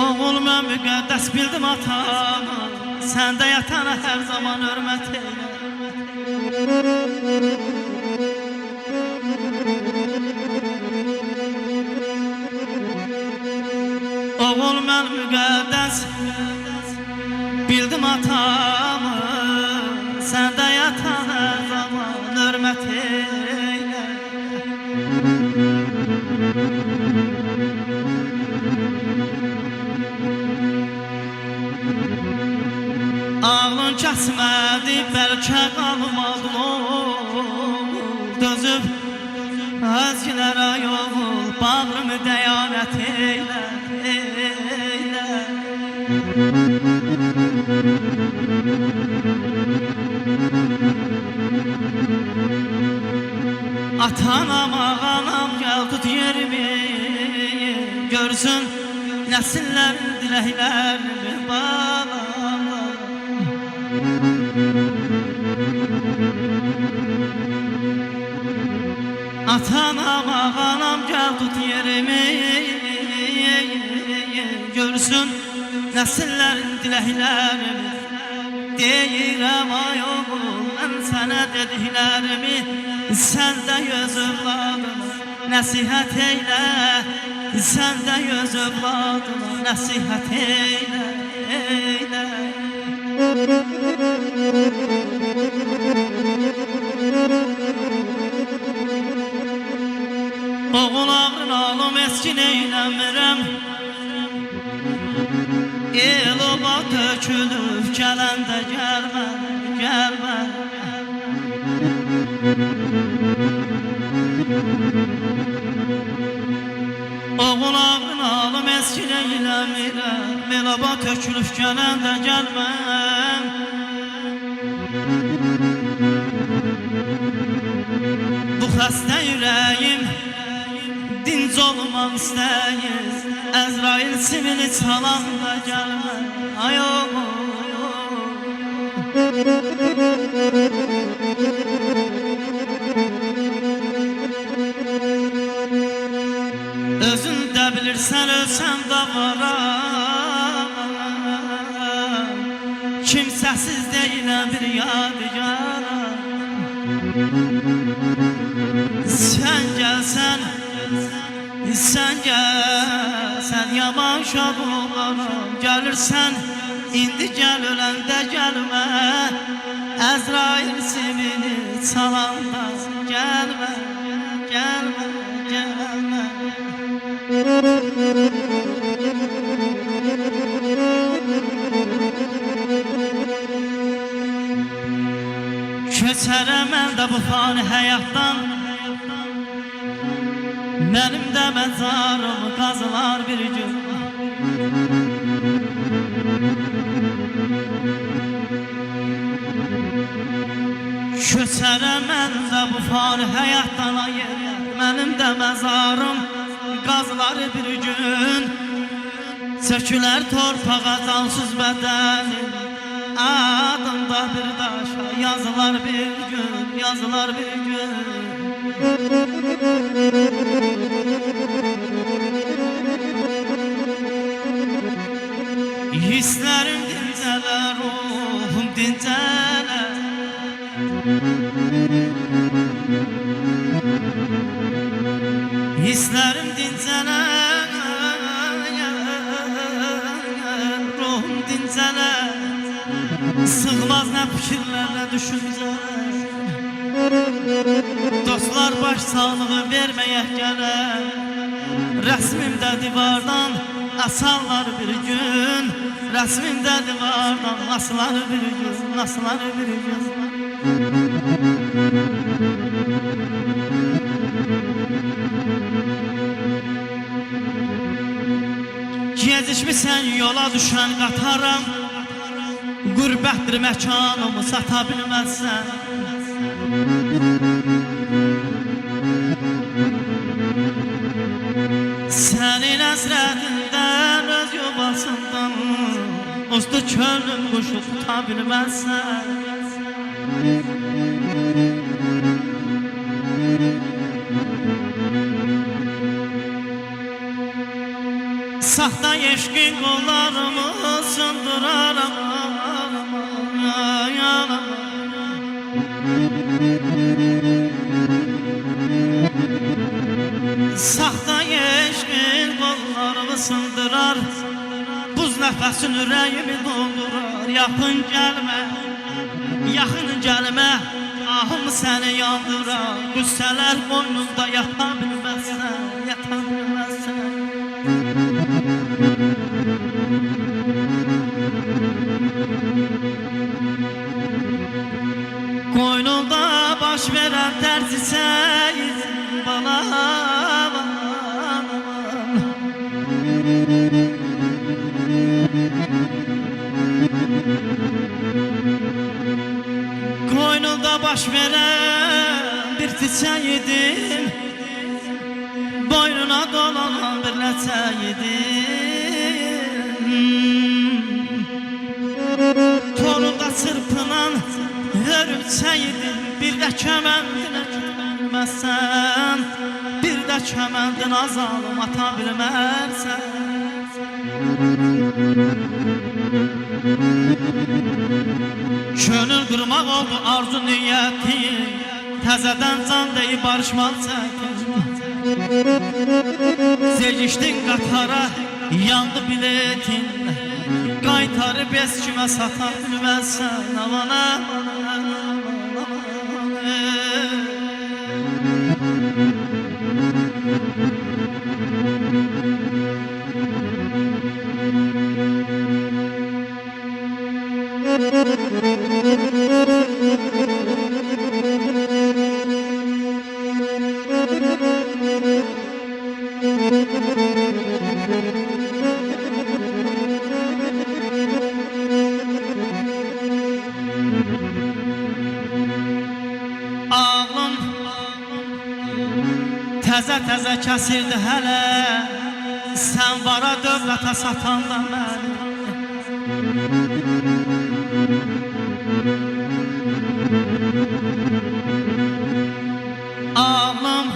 Oğul mən müqəddəs bildim atamı, səndə yatana hər zaman hörmət eylə. Oğul mən müqəddəs bildim atamı, səndə yatan hər zaman hörmət eylə. Ağlın kəsmədi, bəlkə qalmadın oğul, dözüb özgülərə yol, bağrımı dəyanət eylə, eylə. Atanam, ağanam, gəl tut yerimi, görsün nəsillərin diləklərini bağla. Atanam, ağanam, gəl tut yerimi, görsün nəsillərin diləklərimi. Deyirəm ay oğul, mən sənə dediklərimi, sən də göz övladıma nəsihət eylə, sən də göz övladıma nəsihət eylə, eylə. Oğul ağrın alım eskin eyləmirəm, el oba tökülüb gələndə gəlmə, gəlmə. Oğul ağrın alım eskin eyləmirəm, el oba tökülüb gələndə gəlmə. Bu xəstə ürəyim dinc olmaq istəyir, Əzrail simini çalanda gəlmə, ay oğul. Özün də bilirsən, ölsəm də varam, kimsəsiz deyiləm bir yadigaram. Sən gəlsən, sən gəlsən, yaman şad olaram. Gəlirsən, indi gəl, öləndə gəlmə, Əzrail simini çalanda gəlmə, gəlmə, gəlmə. Köçərəm mən də bu fani həyatdan, mənim də məzarım qazılar bir gün. Köçərəm mən də bu fani həyatdan, mənim də məzarım qazılar bir gün. Çəkülər torpağa cansız bədənim, adımda bir daşa yazılar bir gün, yazılar bir gün. Hisslərim dincələr, ruhum dincələr. Hisslərim dincələr, ruhum dincələr. Sığmaz nə fikirlər, nə düşüncələr. Dostlar baş sağlığı verməyə gələr, rəsmimdə divardan asarlar bir gün, rəsmimdə divardan asılar bir gün, asılar bir gün. Gecikmisən yola düşən qataram, qürbətdir məkanımı sata bilməzsən. Sənin əsrətindən, öz yuvasından, ustu könlüm quşu tuta bilməzsən. Saxta eşqin qollarımı sındıraram. Saxta eşqin qollarımı sındırar, buz nəfəsin ürəyimi doldurar. Yaxın gəlmə, yaxın gəlmə, ahım səni yandırar. Qüssələr boynunda yata bilməzsən, yata bilməzsən. Qoynunda baş verən tərzisən balam. Qoynunda baş verən bir çiçək idim, boynuna dolanan bir ləçək idim. Toruqda çırpınan hörümçək idim, bir də kəməndinə bilməzsən, bir də kəməndin azalım ata bilmərsən. Könül qırmaq oldu arzu niyyətin, təzədən can deyib barışmaq çətin. Zecişdin qatara, yandı biletin, qaytarı bez kimə sata bilməzsən. Aman aman aman. Ağlım təzə-təzə kəsirdi hələ, sən vara dövlətə satanda məni. Ağlım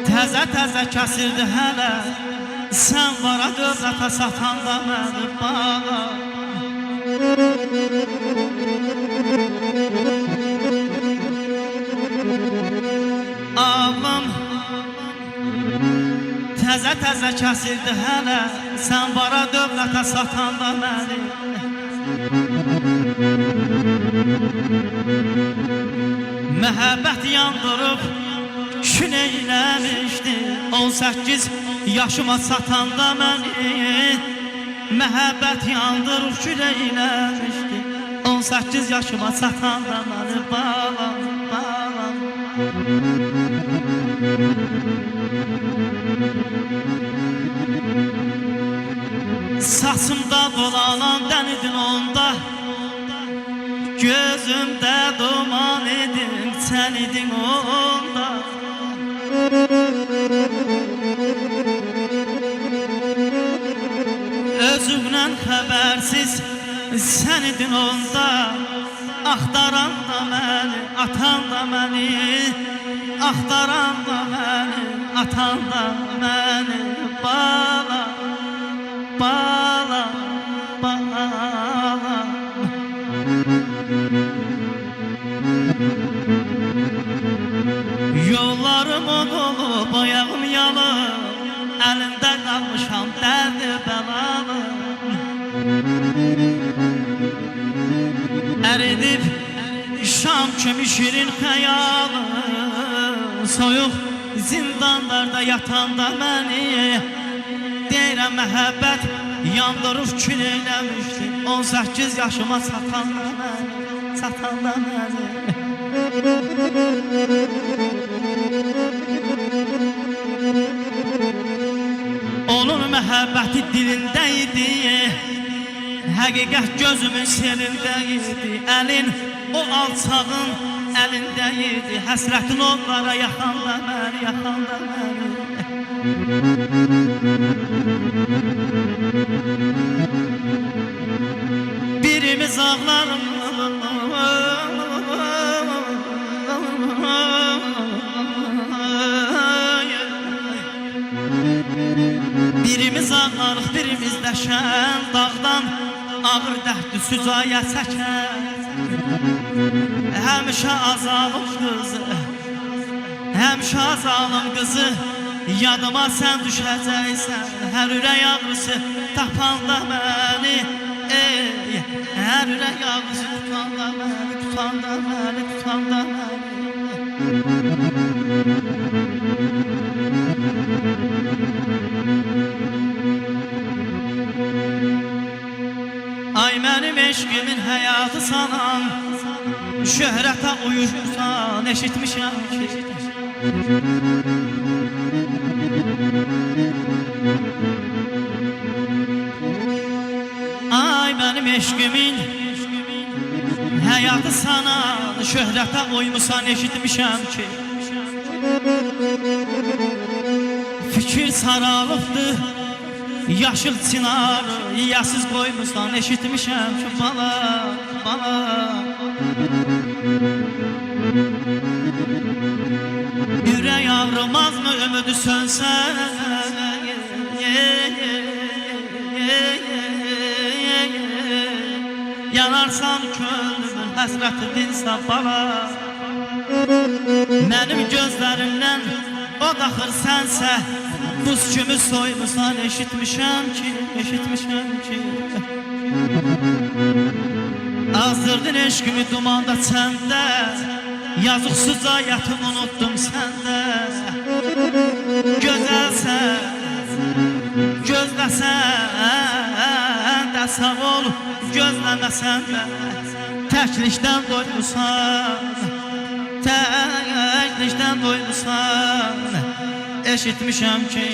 təzə-təzə kəsirdi hələ, sən vara dövlətə satanda məni bağa. Ağlım təzə-təzə kəsirdi hələ, sən vara dövlətə satanda məni. Məhəbbət yandırıb kün eyləmişdi, 18 yaşıma satanda məni. Məhəbbət yandırıb kün eyləmişdi, 18 yaşıma satanda məni. Balam, balam. Saçımda dolanan dənidin onda, gözümdə duman edin, sən idin onda. Özümdən xəbərsiz sən idin onda, axtaran da məni, atan da məni, axtaran da məni, atan da məni. Bala, bala, bala. Yollarım o dolu, boyağım yalı, əlində qalmışam dərdi bəlalı. Əridib şam kimi şirin xəyalı, soyuq zindanlarda yatanda məni. Deyirəm məhəbbət yandırıb kül eləmişdi, 18 yaşıma satanda məni, satanda məni. Onun məhəbbəti dilində idi, həqiqət gözümün selində idi. Əlin o alçağın əlində idi, həsrətin onlara yaxanda məni, yaxanda məni. Birimiz ağlarım, sağlarıq birimiz dəşən, dağdan ağır dəhdü sücaya çəkər. Həmişə azalım qızı, həmişə azalım qızı, yadıma sən düşəcəksən. Hər ürək ağrısı tapanda məni, hər ürək ağrısı tutanda məni, tutanda məni, tutanda məni. Ay mənim eşqimin həyatı sanan, şöhrətə uyuşursan, eşitmişəm ki. Ay mənim eşqimin həyatı sanan, şöhrətə uymusan, eşitmişəm ki. Fikir saralıqdır, yaşıl çinarı yiyəsiz qoymuşsan, eşitmişəm ki. Bala, bala. Ürək ağrımazmı ümidi sönsə, yanarsan könlümün həsrəti dinsə bala. Mənim gözlərimdən o daxır sənsə, buz kimi soymusan, eşitmişəm ki, eşitmişəm ki. Azdırdın eşkimi dumanda çəndə, yazıqsızca yatım unuttum səndə. Gözəlsən, gözləsən də sağ ol, gözləməsən də. Təklikdən doymusan, təklikdən doymusan, eşitmişəm ki.